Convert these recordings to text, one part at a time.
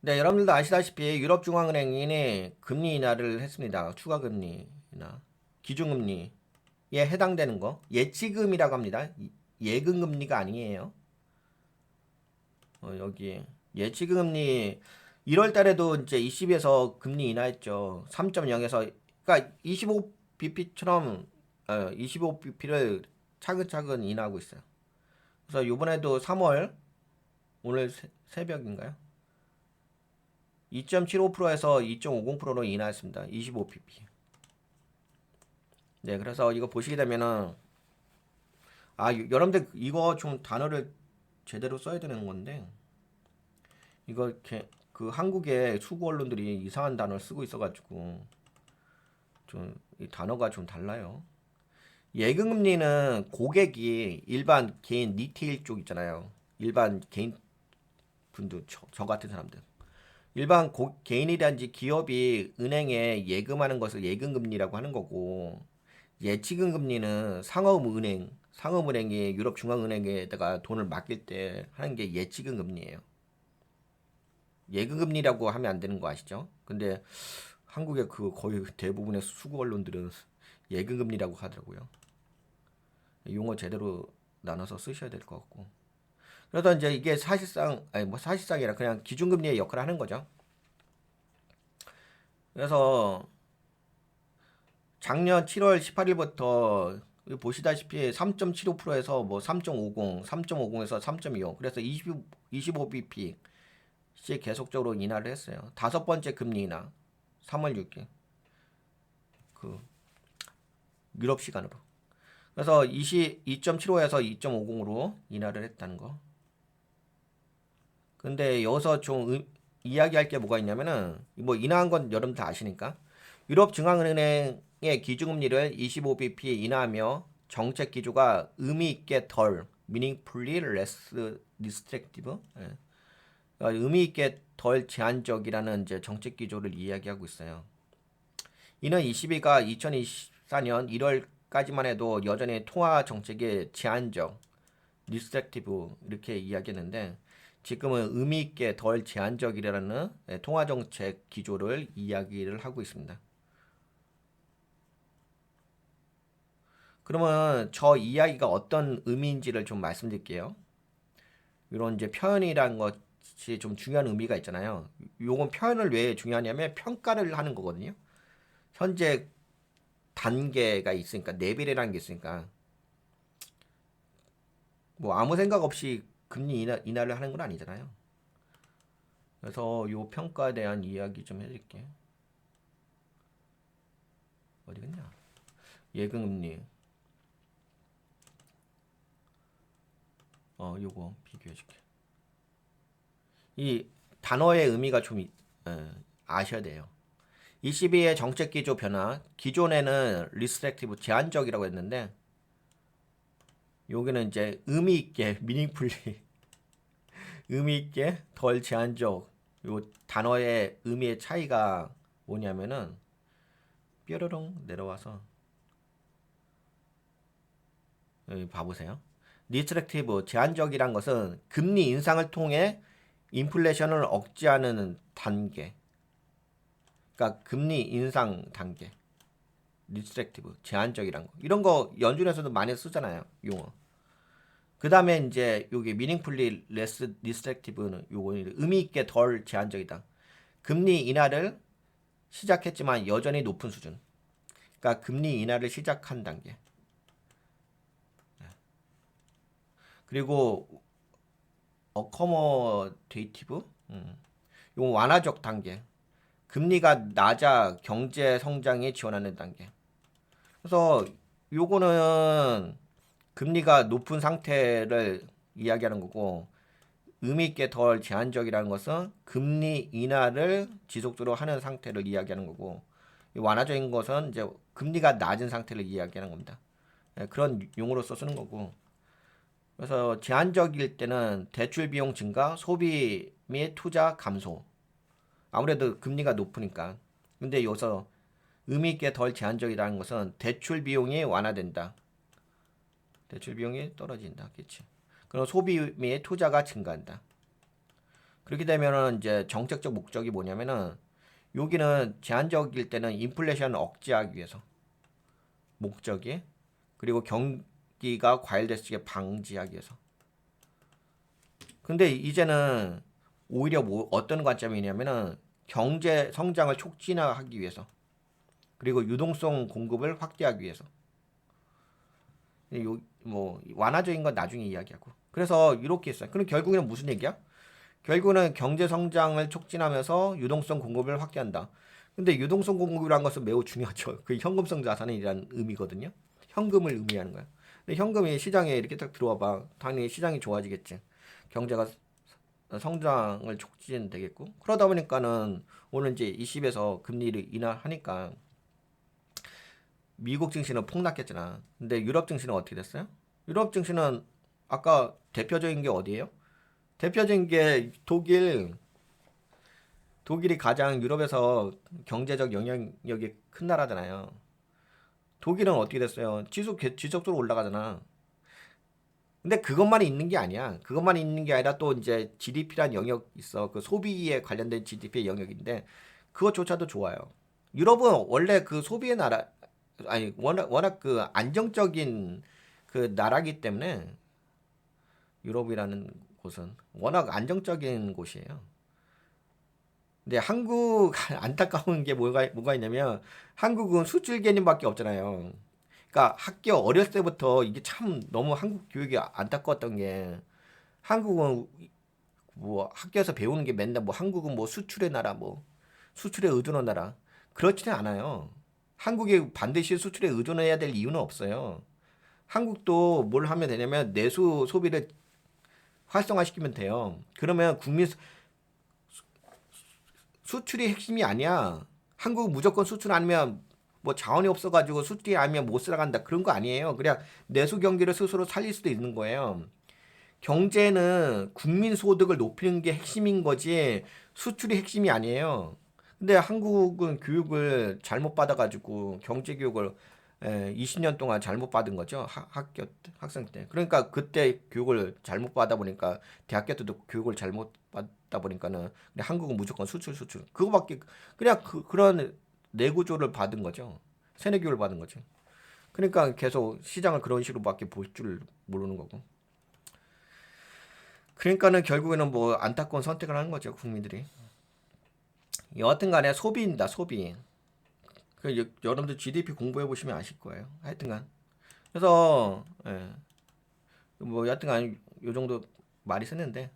네, 여러분들도 아시다시피 유럽중앙은행이 금리 인하를 했습니다. 추가 금리 인하, 기준금리에 해당되는 거 예치금이라고 합니다. 예금 금리가 아니에요. 여기 예치금리 1월 달에도 이제 ECB에서 금리 인하했죠. 3.0에서 그러니까 25bp처럼 25bp를 차근차근 인하하고 있어요. 그래서 이번에도 3월 오늘 새벽인가요? 2.75%에서 2.50%로 인하했습니다. 25pp. 네, 그래서 이거 보시게 되면은 여러분들 이거 좀 단어를 제대로 써야 되는 건데 이거 이렇게 그 한국의 수구 언론들이 이상한 단어를 쓰고 있어가지고 좀 이 단어가 좀 달라요. 예금금리는 고객이 일반 개인 리테일 쪽 있잖아요. 일반 개인 분들 저 같은 사람들 일반 개인이라든지 기업이 은행에 예금하는 것을 예금금리라고 하는 거고 예치금금리는 상업은행이 유럽중앙은행에다가 돈을 맡길 때 하는 게 예치금금리예요. 예금금리라고 하면 안 되는 거 아시죠? 근데 한국의 그 거의 대부분의 수구 언론들은 예금금리라고 하더라고요. 용어 제대로 나눠서 쓰셔야 될 것 같고. 그래서 이제 이게 사실상 아니 뭐 사실상이라 그냥 기준금리의 역할을 하는 거죠. 그래서 작년 7월 18일부터 보시다시피 3.75%에서 뭐 3.50, 3.50에서 3.25 그래서 25bp씩 계속적으로 인하를 했어요. 다섯 번째 금리 인하 3월 6일 그 유럽 시간으로. 그래서 2.75에서 2.50으로 인하를 했다는 거. 근데 여기서 좀 이야기할 게 뭐가 있냐면은 뭐 인하한 건 여러분 다 아시니까 유럽 중앙은행의 기준금리를 25bp 인하하며 정책 기조가 의미 있게 덜 meaningfully less restrictive 그러니까 의미 있게 덜 제한적이라는 이제 정책 기조를 이야기하고 있어요. 이는 22가 2024년 1월까지만 해도 여전히 통화 정책의 제한적 restrictive 이렇게 이야기했는데 지금은 의미 있게 덜 제한적이라는 통화 정책 기조를 이야기를 하고 있습니다. 그러면 저 이야기가 어떤 의미인지를 좀 말씀드릴게요. 이런 이제 표현이라는 것이 좀 중요한 의미가 있잖아요. 요건 표현을 왜 중요하냐면 평가를 하는 거거든요. 현재 단계가 있으니까 레벨이라는 게 있으니까 뭐 아무 생각 없이 금리 인하를 하는 건 아니잖아요. 그래서 요 평가에 대한 이야기 좀 해드릴게. 어디 갔냐? 예금금리. 요거 비교해줄게. 이 단어의 의미가 좀 아셔야 돼요. ECB의 정책 기조 변화. 기존에는 리스트렉티브 제한적이라고 했는데 여기는 이제 의미 있게 meaningfully 의미 있게 덜 제한적. 요 단어의 의미의 차이가 뭐냐면은 뾰로롱 내려와서 여기 봐보세요. 리스트렉티브 제한적이란 것은 금리 인상을 통해 인플레이션을 억제하는 단계. 그러니까 금리 인상 단계. 리스트렉티브 제한적이란 거. 이런 거 연준에서도 많이 쓰잖아요. 용어. 그 다음에 이제 여기 meaningfully less restrictive는 요거 의미 있게 덜 제한적이다. 금리 인하를 시작했지만 여전히 높은 수준. 그러니까 금리 인하를 시작한 단계. 그리고 어커머데이티브 이건 완화적 단계. 금리가 낮아 경제 성장에 지원하는 단계. 그래서 요거는 금리가 높은 상태를 이야기하는 거고 의미 있게 덜 제한적이라는 것은 금리 인하를 지속적으로 하는 상태를 이야기하는 거고 완화적인 것은 이제 금리가 낮은 상태를 이야기하는 겁니다. 그런 용어로서 쓰는 거고 그래서 제한적일 때는 대출 비용 증가, 소비 및 투자 감소. 아무래도 금리가 높으니까. 근데 여기서 의미 있게 덜 제한적이라는 것은 대출 비용이 완화된다. 대출 비용이 떨어진다. 그렇지. 그럼 소비 및 투자가 증가한다. 그렇게 되면은 이제 정책적 목적이 뭐냐면은 여기는 제한적일 때는 인플레이션 억제하기 위해서 목적이, 그리고 경기가 과열됐을 때 방지하기 위해서. 근데 이제는 오히려 뭐 어떤 관점이냐면은 경제 성장을 촉진하기 위해서, 그리고 유동성 공급을 확대하기 위해서. 뭐 완화적인 건 나중에 이야기하고. 그래서 이렇게 했어요. 그럼 결국에는 무슨 얘기야? 결국은 경제 성장을 촉진하면서 유동성 공급을 확대한다. 근데 유동성 공급이라는 것은 매우 중요하죠. 그 현금성 자산이라는 의미거든요. 현금을 의미하는 거야. 근데 현금이 시장에 이렇게 딱 들어와 봐. 당연히 시장이 좋아지겠지. 경제가 성장을 촉진되겠고. 그러다 보니까는 오늘 이제 20에서 금리를 인하하니까 미국 증시는 폭락했잖아. 근데 유럽 증시는 어떻게 됐어요? 유럽 증시는 아까 대표적인 게 어디예요? 대표적인 게 독일이 가장 유럽에서 경제적 영향력이 큰 나라잖아요. 독일은 어떻게 됐어요? 지속적으로 올라가잖아. 근데 그것만 있는 게 아니야. 그것만 있는 게 아니라 또 이제 GDP란 영역 있어. 그 소비에 관련된 GDP의 영역인데 그것조차도 좋아요. 유럽은 원래 그 소비의 나라, 아니 워낙 그 안정적인 그 나라기 때문에 유럽이라는 곳은 워낙 안정적인 곳이에요. 근데 한국 안타까운 게 뭐가 있냐면 한국은 수출 개념밖에 없잖아요. 그러니까 학교 어렸을 때부터 이게 참 너무 한국 교육이 안타까웠던 게 한국은 뭐 학교에서 배우는 게 맨날 뭐 한국은 뭐 수출의 나라 뭐 수출에 의존한 나라, 그렇지는 않아요. 한국이 반드시 수출에 의존해야 될 이유는 없어요. 한국도 뭘 하면 되냐면 내수 소비를 활성화시키면 돼요. 그러면 국민 수출이 핵심이 아니야. 한국 무조건 수출 아니면 뭐 자원이 없어가지고 수출이 아니면 못 살아간다, 그런 거 아니에요. 그냥 내수 경기를 스스로 살릴 수도 있는 거예요. 경제는 국민 소득을 높이는 게 핵심인 거지 수출이 핵심이 아니에요. 근데 한국은 교육을 잘못 받아가지고 경제 교육을 20년 동안 잘못 받은 거죠. 학생 때. 그러니까 그때 교육을 잘못 받아 보니까 대학교 때도 교육을 잘못 받다 보니까는 그냥 한국은 무조건 수출 그거밖에, 그냥 그런 내구조를 받은 거죠. 세뇌 교육을 받은 거죠. 그러니까 계속 시장을 그런 식으로밖에 볼 줄 모르는 거고. 그러니까는 결국에는 뭐 안타까운 선택을 하는 거죠, 국민들이. 여하튼 간에 소비입니다, 소비. 여러분들 GDP 공부해 보시면 아실 거예요. 하여튼간. 그래서 뭐 여하튼간 요 정도 말이 쓰는데,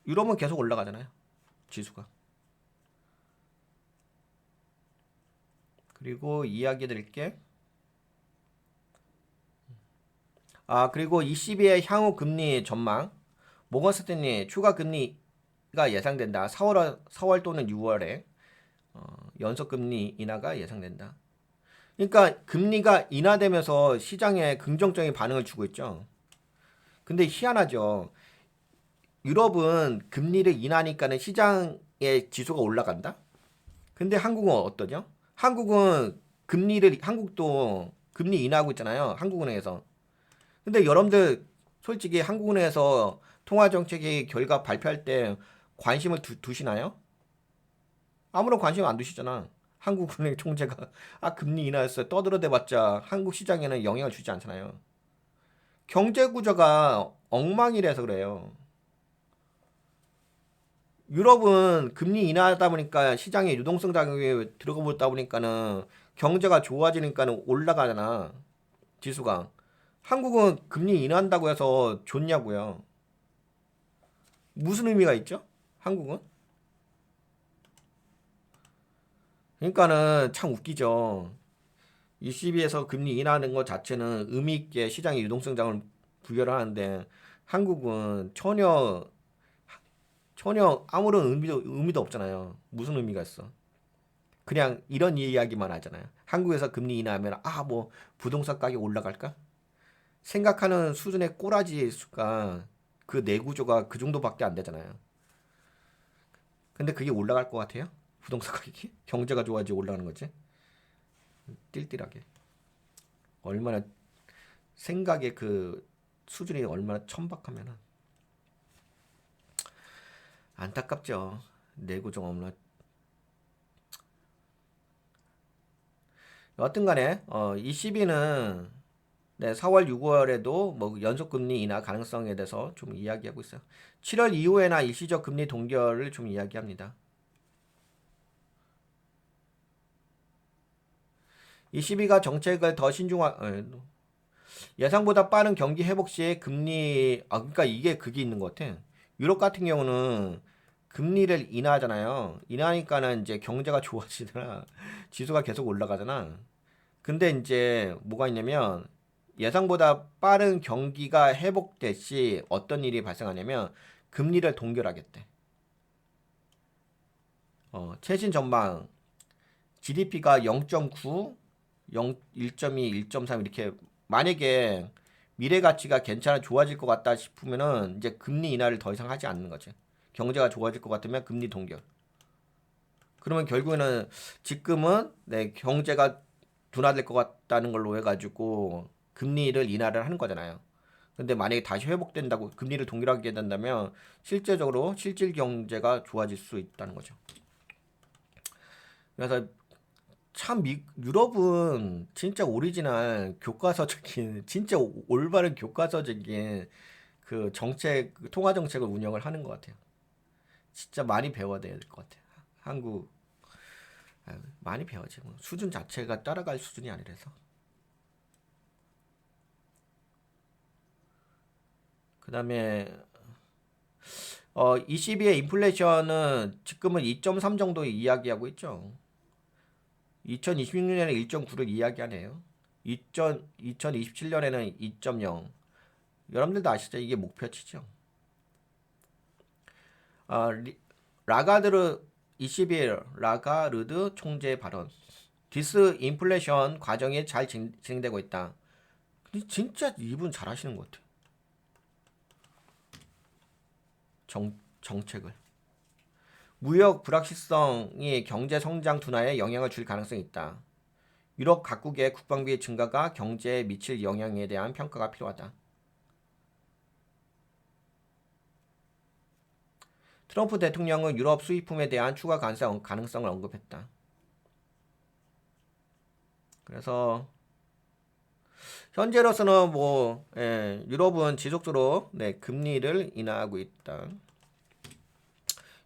유럽은 계속 올라가잖아요, 지수가. 그리고 이야기 드릴게. 아, 그리고 ECB의 향후 금리 전망. 모건 스탠리 추가 금리가 예상된다. 4월 또는 6월에 연속 금리 인하가 예상된다. 그러니까 금리가 인하되면서 시장에 긍정적인 반응을 주고 있죠. 근데 희한하죠. 유럽은 금리를 인하니까는 시장의 지수가 올라간다. 근데 한국은 어떠죠? 한국도 금리 인하하고 있잖아요. 한국은행에서. 근데 여러분들 솔직히 한국은행에서 통화정책의 결과 발표할 때 관심을 두시나요? 아무런 관심 안 두시잖아. 한국은행 총재가 금리 인하했어요, 떠들어대봤자 한국 시장에는 영향을 주지 않잖아요. 경제 구조가 엉망이라서 그래요. 유럽은 금리 인하하다 보니까 시장에 유동성 자금이 들어가 보다 보니까는 경제가 좋아지니까는 올라가잖아, 지수가. 한국은 금리 인하한다고 해서 좋냐고요. 무슨 의미가 있죠? 한국은? 그러니까는 참 웃기죠. ECB에서 금리 인하하는 것 자체는 의미 있게 시장의 유동성 자금을 부여를 하는데 한국은 전혀 아무런 의미도 없잖아요. 무슨 의미가 있어? 그냥 이런 이야기만 하잖아요. 한국에서 금리 인하하면 뭐 부동산 가격 올라갈까? 생각하는 수준의 꼬라지 수가, 그 내구조가 그 정도밖에 안 되잖아요. 근데 그게 올라갈 것 같아요? 부동산 가격이? 경제가 좋아지고 올라가는 거지? 띨띨하게. 얼마나 생각의 그 수준이 얼마나 천박하면은. 안타깝죠. 내구종 없는. 여하튼 간에 22는 네, 4월, 6월에도 뭐 연속금리 인하 가능성에 대해서 좀 이야기하고 있어요. 7월 이후에나 일시적 금리 동결을 좀 이야기합니다. 22가 정책을 더 예상보다 빠른 경기 회복 시에 금리 그러니까 이게 그게 있는 것 같아. 유럽 같은 경우는 금리를 인하하잖아요. 인하니까는 이제 경제가 좋아지더라. 지수가 계속 올라가잖아. 근데 이제 뭐가 있냐면 예상보다 빠른 경기가 회복될 시 어떤 일이 발생하냐면 금리를 동결하겠대. 최신 전망 GDP가 0.9, 1.2, 1.3 이렇게 만약에 미래 가치가 괜찮아 좋아질 것 같다 싶으면은 이제 금리 인하를 더 이상 하지 않는 거지. 경제가 좋아질 것 같으면 금리 동결. 그러면 결국에는 지금은 네, 경제가 둔화될 것 같다는 걸로 해가지고 금리를 인하를 하는 거잖아요. 근데 만약에 다시 회복된다고 금리를 동결하게 된다면 실제적으로 실질 경제가 좋아질 수 있다는 거죠. 그래서 참 유럽은 진짜 오리지널 교과서적인 진짜 올바른 교과서적인 그 정책 통화 정책을 운영을 하는 것 같아요. 진짜 많이 배워야 될 것 같아요. 한국 많이 배워야지 뭐 수준 자체가 따라갈 수준이 아니라서. 그다음에 22의 인플레이션은 지금은 2.3 정도 이야기하고 있죠. 2026년에는 1.9를 이야기하네요. 2027년에는 2.0. 여러분들도 아시죠? 이게 목표치죠. 아, 라가르드 21 라가르드 총재 발언. 디스인플레이션 과정이 잘 진행되고 있다. 근데 진짜 이분 잘하시는 것 같아요. 정책을. 무역 불확실성이 경제 성장 둔화에 영향을 줄 가능성이 있다. 유럽 각국의 국방비 증가가 경제에 미칠 영향에 대한 평가가 필요하다. 트럼프 대통령은 유럽 수입품에 대한 추가 가능성을 언급했다. 그래서 현재로서는 유럽은 지속적으로 네, 금리를 인하하고 있다.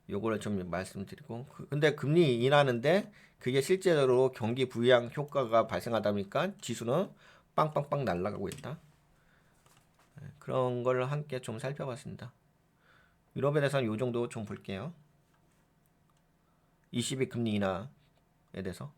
요거를 좀 말씀드리고 근데 금리 인하는데 그게 실제로 경기 부양 효과가 발생하다 보니까 지수는 빵빵빵 날아가고 있다. 그런 걸 함께 좀 살펴봤습니다. 유럽에 대해서는 요 정도 좀 볼게요. 22 금리 인하에 대해서.